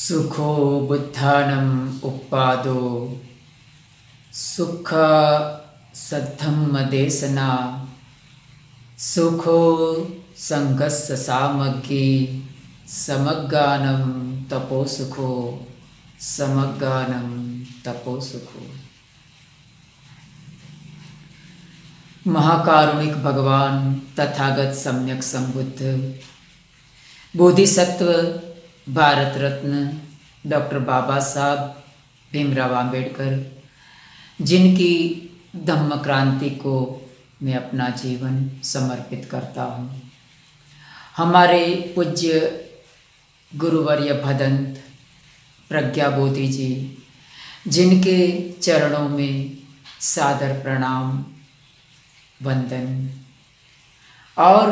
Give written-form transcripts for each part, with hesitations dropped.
सुखो बुद्धानम् उपादो सुख सद्धम्म देशना सुखो संघस्य सामग्री समग्गानं तपो सुखो समग्गानं तपो सुखो। महाकारुणिक भगवान तथागत सम्यक संबुद्ध बोधिसत्व भारत रत्न डॉक्टर बाबा साहब भीमराव अंबेडकर, जिनकी धम्म क्रांति को मैं अपना जीवन समर्पित करता हूँ। हमारे पूज्य गुरुवर्य भदंत प्रज्ञा बोधि जी, जिनके चरणों में सादर प्रणाम वंदन, और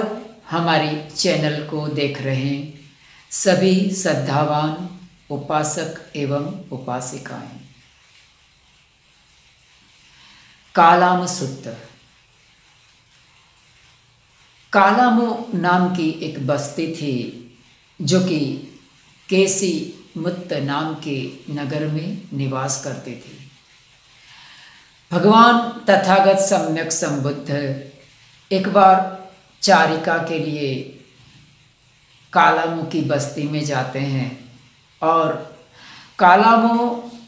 हमारी चैनल को देख रहे सभी श्रद्धावान उपासक एवं उपासिकाएं। कालाम सुत्त। कालामो नाम की एक बस्ती थी जो कि केसी मुत्त नाम के नगर में निवास करती थी। भगवान तथागत सम्यक संबुद्ध एक बार चारिका के लिए कालामो की बस्ती में जाते हैं और कालामो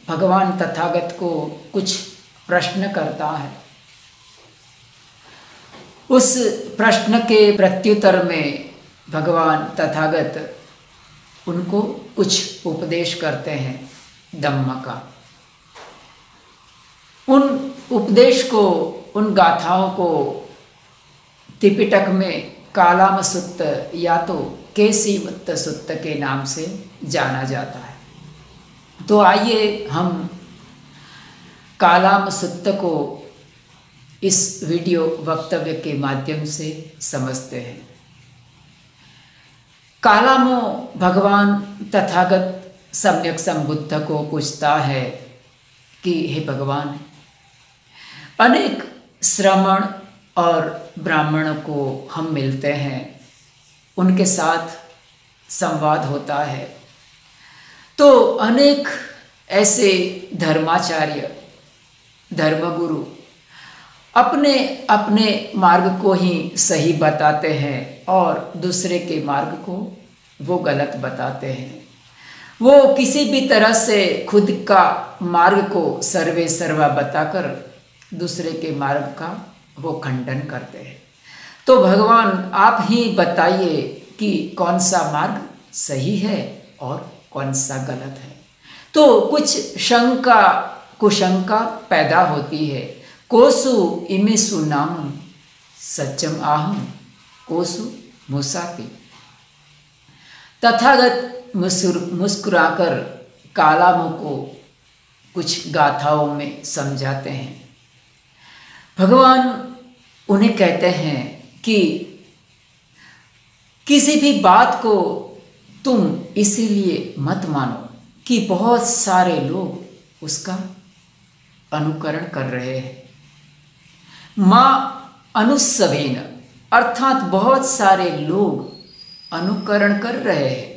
भगवान तथागत को कुछ प्रश्न करता है। उस प्रश्न के प्रत्युत्तर में भगवान तथागत उनको कुछ उपदेश करते हैं धम्म का। उन उपदेश को, उन गाथाओं को त्रिपिटक में कालाम सुत्त या तो केसी मुत्त सुत्त के नाम से जाना जाता है। तो आइए हम कालाम सुत्त को इस वीडियो वक्तव्य के माध्यम से समझते हैं। कालामो भगवान तथागत सम्यक संबुद्ध को पूछता है कि हे भगवान, अनेक श्रमण और ब्राह्मणों को हम मिलते हैं, उनके साथ संवाद होता है, तो अनेक ऐसे धर्माचार्य धर्मगुरु अपने अपने मार्ग को ही सही बताते हैं और दूसरे के मार्ग को वो गलत बताते हैं। वो किसी भी तरह से खुद का मार्ग को सर्वे सर्वा बताकर दूसरे के मार्ग का वो खंडन करते हैं। तो भगवान आप ही बताइए कि कौन सा मार्ग सही है और कौन सा गलत है। तो कुछ शंका कुशंका पैदा होती है। कोसु इमेसु नाम सच्चम आहम कोसु मुसापि। तथागत मुस्कुराकर कालामो को कुछ गाथाओं में समझाते हैं। भगवान उन्हें कहते हैं कि किसी भी बात को तुम इसीलिए मत मानो कि बहुत सारे लोग उसका अनुकरण कर रहे हैं। माँ अनुस्सवेन, अर्थात बहुत सारे लोग अनुकरण कर रहे हैं,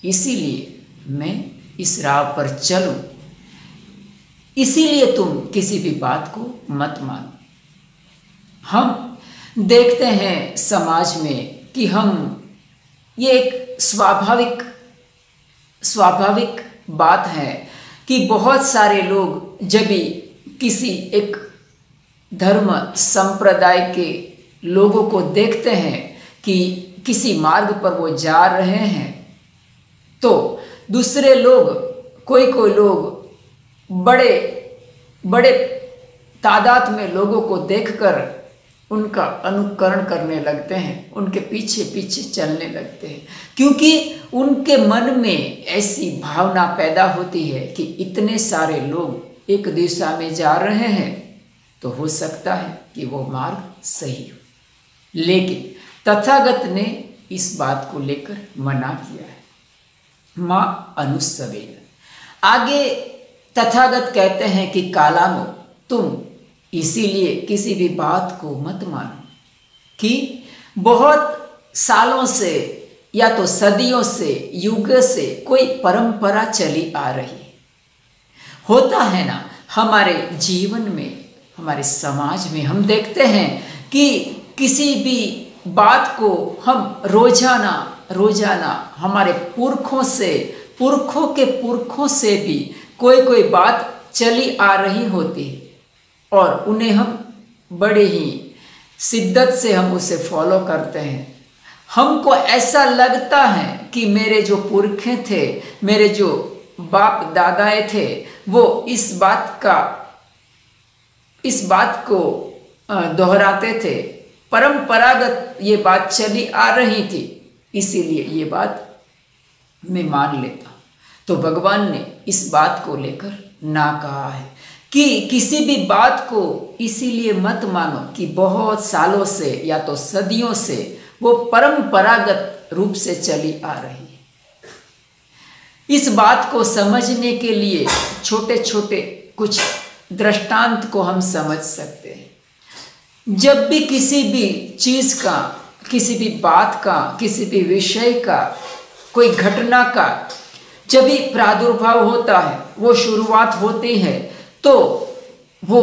इसीलिए मैं इस राह पर चलूं, इसीलिए तुम किसी भी बात को मत मानो। हम देखते हैं समाज में कि हम ये एक स्वाभाविक बात है कि बहुत सारे लोग जब भी किसी एक धर्म संप्रदाय के लोगों को देखते हैं कि किसी मार्ग पर वो जा रहे हैं, तो दूसरे लोग कोई लोग बड़े तादाद में लोगों को देखकर उनका अनुकरण करने लगते हैं, उनके पीछे पीछे चलने लगते हैं, क्योंकि उनके मन में ऐसी भावना पैदा होती है कि इतने सारे लोग एक दिशा में जा रहे हैं तो हो सकता है कि वो मार्ग सही हो। लेकिन तथागत ने इस बात को लेकर मना किया है। माँ अनुस्सवेन। आगे तथागत कहते हैं कि कालामो, तुम इसीलिए किसी भी बात को मत मानो कि बहुत सालों से या तो सदियों से, युग से कोई परंपरा चली आ रही है। होता है ना, हमारे जीवन में, हमारे समाज में हम देखते हैं कि किसी भी बात को हम रोजाना हमारे पुरखों से, पुरखों के पुरखों से भी कोई बात चली आ रही होती है और उन्हें हम बड़े ही शिद्दत से हम उसे फॉलो करते हैं। हमको ऐसा लगता है कि मेरे जो पुरखे थे, मेरे जो बाप दादाएं थे, वो इस बात को दोहराते थे, परंपरागत ये बात चली आ रही थी, इसीलिए ये बात मैं मान लेता। तो भगवान ने इस बात को लेकर ना कहा है कि किसी भी बात को इसीलिए मत मानो कि बहुत सालों से या तो सदियों से वो परंपरागत रूप से चली आ रही है। इस बात को समझने के लिए छोटे छोटे कुछ दृष्टांत को हम समझ सकते हैं। जब भी किसी भी चीज का, किसी भी बात का, किसी भी विषय का, कोई घटना का जब भी प्रादुर्भाव होता है, वो शुरुआत होती है, तो वो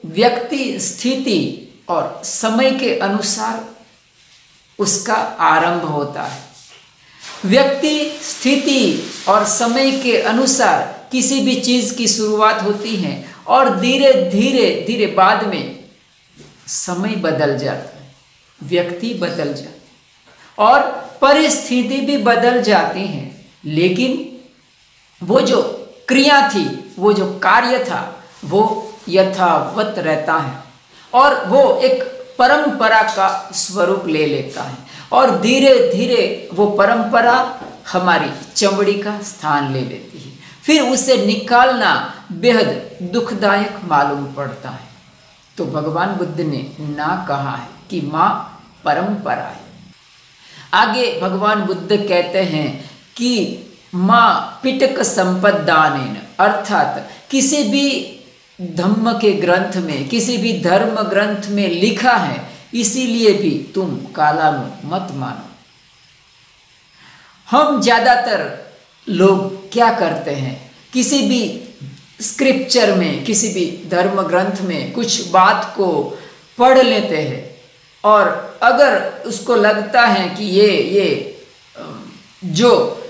व्यक्ति, स्थिति और समय के अनुसार उसका आरंभ होता है। व्यक्ति, स्थिति और समय के अनुसार किसी भी चीज की शुरुआत होती है और धीरे धीरे बाद में समय बदल जाता है, व्यक्ति बदल जाता है और परिस्थिति भी बदल जाती है, लेकिन वो जो क्रिया थी, वो जो कार्य था, वो यथावत रहता है और वो एक परंपरा का स्वरूप ले लेता है और धीरे धीरे वो परंपरा हमारी चमड़ी का स्थान ले लेती है। फिर उसे निकालना बेहद दुखदायक मालूम पड़ता है। तो भगवान बुद्ध ने ना कहा है कि माँ परंपरा है। आगे भगवान बुद्ध कहते हैं कि माँ पिटक संपदानेन, अर्थात किसी भी धम्म के ग्रंथ में, किसी भी धर्म ग्रंथ में लिखा है, इसीलिए भी तुम कालानु मत मानो। हम ज्यादातर लोग क्या करते हैं, किसी भी स्क्रिप्चर में, किसी भी धर्म ग्रंथ में कुछ बात को पढ़ लेते हैं और अगर उसको लगता है कि ये जो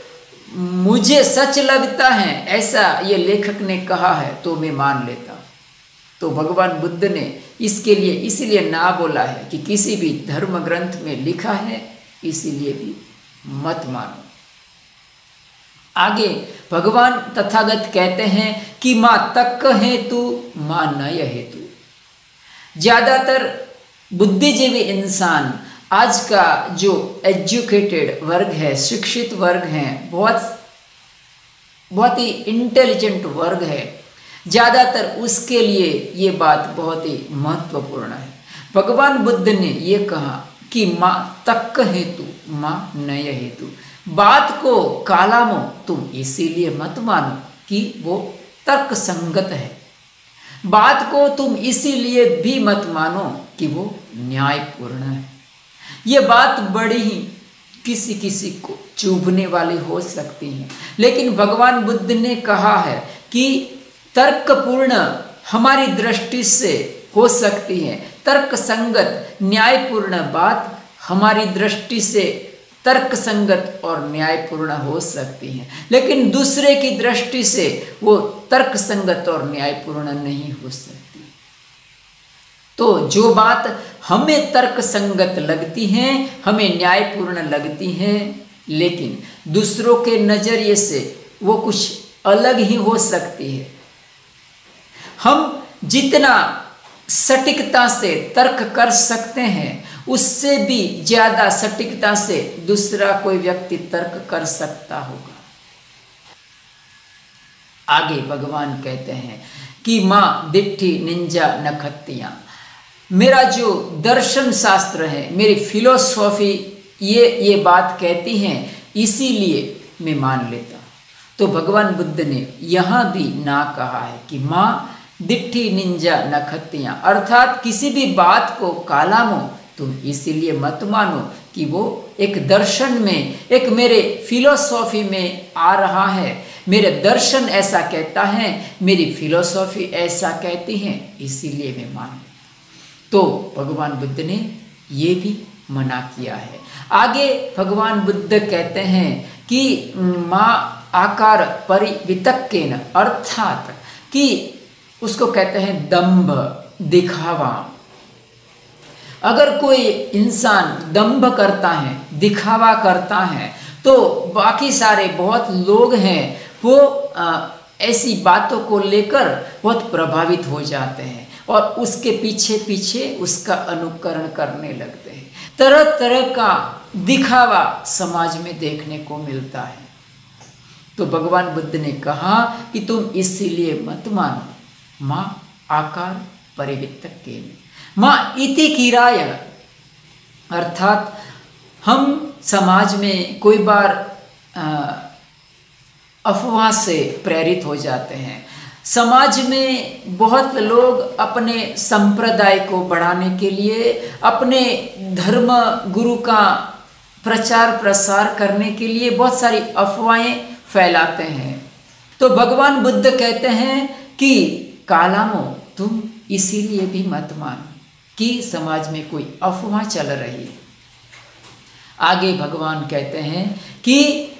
मुझे सच लगता है ऐसा ये लेखक ने कहा है, तो मैं मान लेता। तो भगवान बुद्ध ने इसके लिए इसीलिए ना बोला है कि किसी भी धर्म ग्रंथ में लिखा है, इसीलिए भी मत मानो। आगे भगवान तथागत कहते हैं कि माँ तक्क हेतु माँ नय हेतु। ज्यादातर बुद्धिजीवी इंसान, आज का जो एजुकेटेड वर्ग है, शिक्षित वर्ग है, बहुत ही इंटेलिजेंट वर्ग है, ज्यादातर उसके लिए ये बात बहुत ही महत्वपूर्ण है। भगवान बुद्ध ने ये कहा कि माँ तक्क हेतु माँ नय हेतु। बात को कालामो तुम इसीलिए मत मानो कि वो तर्क संगत है। बात को तुम इसीलिए भी मत मानो कि वो न्यायपूर्ण है। ये बात बड़ी ही किसी किसी को चुभने वाली हो सकती है, लेकिन भगवान बुद्ध ने कहा है कि तर्कपूर्ण हमारी दृष्टि से हो सकती है, तर्क संगत न्यायपूर्ण बात हमारी दृष्टि से तर्क संगत और न्यायपूर्ण हो सकती है, लेकिन दूसरे की दृष्टि से वो तर्क संगत और न्यायपूर्ण नहीं हो सकती। तो जो बात हमें तर्क संगत लगती है, हमें न्यायपूर्ण लगती है, लेकिन दूसरों के नजरिए से वो कुछ अलग ही हो सकती है। हम जितना सटीकता से तर्क कर सकते हैं, उससे भी ज्यादा सटीकता से दूसरा कोई व्यक्ति तर्क कर सकता होगा। आगे भगवान कहते हैं कि माँ दिट्ठी निंजा नखत्तियां। मेरा जो दर्शन शास्त्र है, मेरी फिलोसॉफी ये बात कहती हैं, इसीलिए मैं मान लेता। तो भगवान बुद्ध ने यहाँ भी ना कहा है कि माँ दिट्ठी निंजा नखत्तियां, अर्थात किसी भी बात को कालामो तुम इसीलिए मत मानो कि वो एक दर्शन में, एक मेरे फिलोसॉफी में आ रहा है, मेरे दर्शन ऐसा कहता है, मेरी फिलोसॉफी ऐसा कहती है, इसीलिए मैं मान लूँ। तो भगवान बुद्ध ने ये भी मना किया है। आगे भगवान बुद्ध कहते हैं कि माँ आकार परिवितक्केन, अर्थात कि उसको कहते हैं दंभ, दिखावा। अगर कोई इंसान दंभ करता है, दिखावा करता है, तो बाकी सारे बहुत लोग हैं वो ऐसी बातों को लेकर बहुत प्रभावित हो जाते हैं और उसके पीछे पीछे उसका अनुकरण करने लगते हैं। तरह तरह का दिखावा समाज में देखने को मिलता है। तो भगवान बुद्ध ने कहा कि तुम इसीलिए मत मानो माँ आकार परिवितक्केन, माँ इति किराय, अर्थात हम समाज में कोई बार अफवाह से प्रेरित हो जाते हैं। समाज में बहुत लोग अपने संप्रदाय को बढ़ाने के लिए, अपने धर्म गुरु का प्रचार प्रसार करने के लिए बहुत सारी अफवाहें फैलाते हैं। तो भगवान बुद्ध कहते हैं कि कालामो, तुम इसीलिए भी मत मानो कि समाज में कोई अफवाह चल रही है। आगे भगवान कहते हैं कि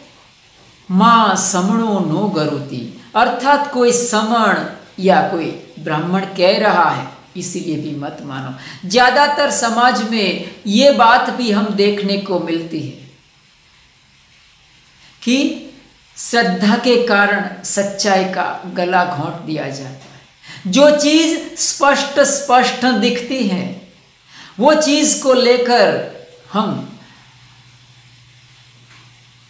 माँ समणो नो गरुति, अर्थात कोई समण या कोई ब्राह्मण कह रहा है इसीलिए भी मत मानो। ज्यादातर समाज में ये बात भी हम देखने को मिलती है कि श्रद्धा के कारण सच्चाई का गला घोंट दिया जाता है। जो चीज स्पष्ट स्पष्ट दिखती है वो चीज को लेकर हम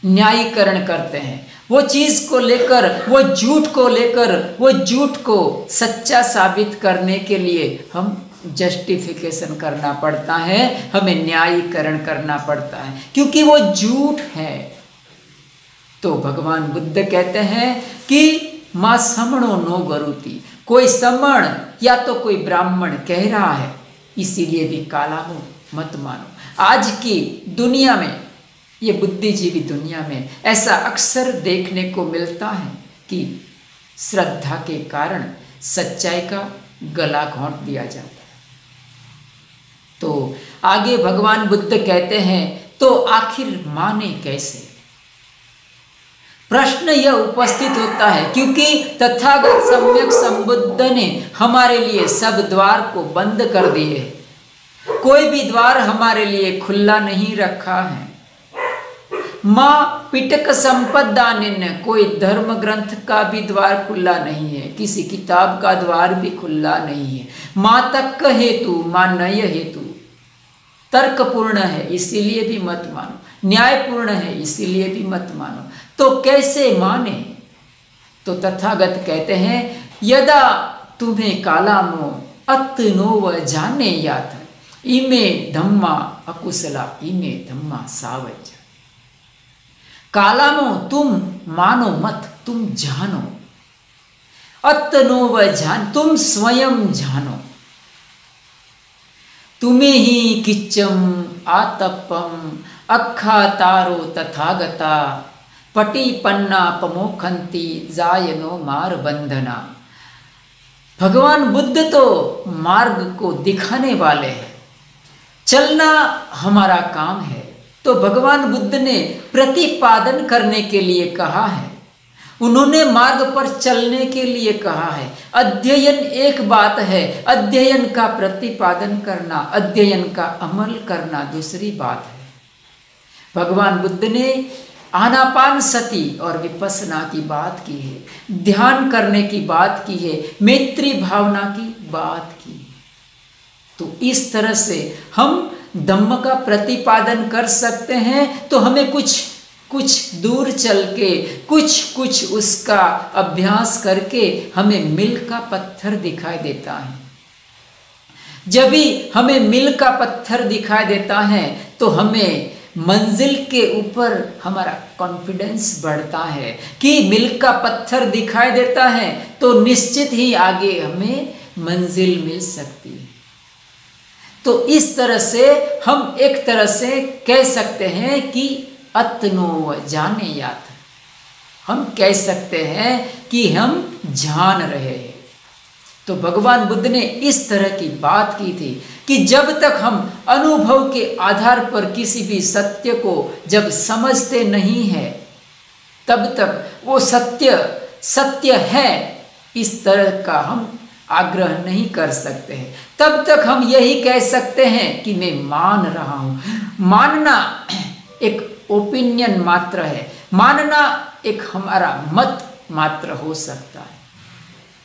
न्यायीकरण करते हैं, वो चीज को लेकर, वो झूठ को लेकर, वो झूठ को सच्चा साबित करने के लिए हम जस्टिफिकेशन करना पड़ता है, हमें न्यायीकरण करना पड़ता है, क्योंकि वो झूठ है। तो भगवान बुद्ध कहते हैं कि माँ समणो नो गरुति, कोई समण या तो कोई ब्राह्मण कह रहा है इसीलिए भी काला हो मत मानो। आज की दुनिया में, ये बुद्धिजीवी दुनिया में ऐसा अक्सर देखने को मिलता है कि श्रद्धा के कारण सच्चाई का गला घोंट दिया जाता है। तो आगे भगवान बुद्ध कहते हैं तो आखिर माने कैसे? प्रश्न यह उपस्थित होता है क्योंकि तथागत सम्यक संबुद्ध ने हमारे लिए सब द्वार को बंद कर दिए, कोई भी द्वार हमारे लिए खुला नहीं रखा है। माँ पिटक संपदानिन, कोई धर्म ग्रंथ का भी द्वार खुला नहीं है, किसी किताब का द्वार भी खुला नहीं है। माँ तक हेतु, माँ नय हेतु, तर्कपूर्ण है इसीलिए भी मत मानो, न्यायपूर्ण है इसीलिए भी मत मानो। तो कैसे माने? तो तथागत कहते हैं यदा तुम्हें कालामो अतनोव जाने याथ, इमे धम्मा अकुशला इमे धम्मा सावज। कालामो तुम मानो मत, तुम जानो। अतनोव जान, तुम स्वयं जानो। तुम्हें ही किच्चम आतपम अखा तारो तथागता, पटी पन्ना पमोखंती जायनो मार बंधना। भगवान बुद्ध तो मार्ग को दिखाने वाले हैं, चलना हमारा काम है। तो भगवान बुद्ध ने प्रतिपादन करने के लिए कहा है, उन्होंने मार्ग पर चलने के लिए कहा है। अध्ययन एक बात है, अध्ययन का प्रतिपादन करना, अध्ययन का अमल करना दूसरी बात है। भगवान बुद्ध ने आनापान सती और विपස්සना की बात की है, ध्यान करने की बात की है, मैत्री भावना की बात की है। तो इस तरह से हम धम्म का प्रतिपादन कर सकते हैं। तो हमें कुछ दूर चल के कुछ उसका अभ्यास करके हमें मील का पत्थर दिखाई देता है। जब भी हमें मील का पत्थर दिखाई देता है तो हमें मंजिल के ऊपर हमारा कॉन्फिडेंस बढ़ता है कि मील का पत्थर दिखाई देता है तो निश्चित ही आगे हमें मंजिल मिल सकती है। तो इस तरह से हम एक तरह से कह सकते हैं कि अतनो जाने यात, हम कह सकते हैं कि हम जान रहे हैं। तो भगवान बुद्ध ने इस तरह की बात की थी कि जब तक हम अनुभव के आधार पर किसी भी सत्य को जब समझते नहीं हैं, तब तक वो सत्य है इस तरह का हम आग्रह नहीं कर सकते हैं। तब तक हम यही कह सकते हैं कि मैं मान रहा हूं। मानना एक ओपिनियन मात्र है, मानना एक हमारा मत मात्र हो सकता है,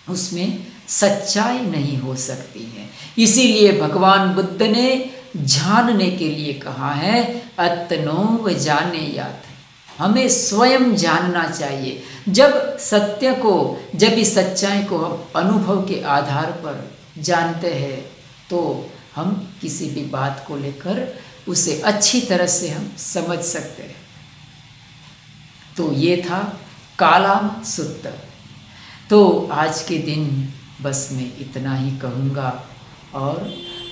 उसमें सच्चाई नहीं हो सकती है। इसीलिए भगवान बुद्ध ने जानने के लिए कहा है अतनो जाने यात, हमें स्वयं जानना चाहिए। जब सत्य को, जब इस सच्चाई को हम अनुभव के आधार पर जानते हैं तो हम किसी भी बात को लेकर उसे अच्छी तरह से हम समझ सकते हैं। तो ये था कालाम सुत्त। तो आज के दिन बस मैं इतना ही कहूँगा और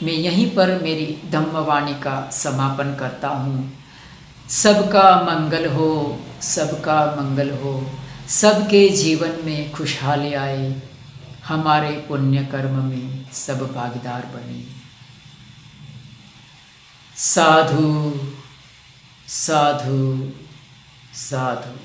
मैं यहीं पर मेरी धम्मवाणी का समापन करता हूँ। सबका मंगल हो, सबका मंगल हो, सबके जीवन में खुशहाली आए, हमारे पुण्य कर्म में सब भागीदार बने। साधु साधु साधु।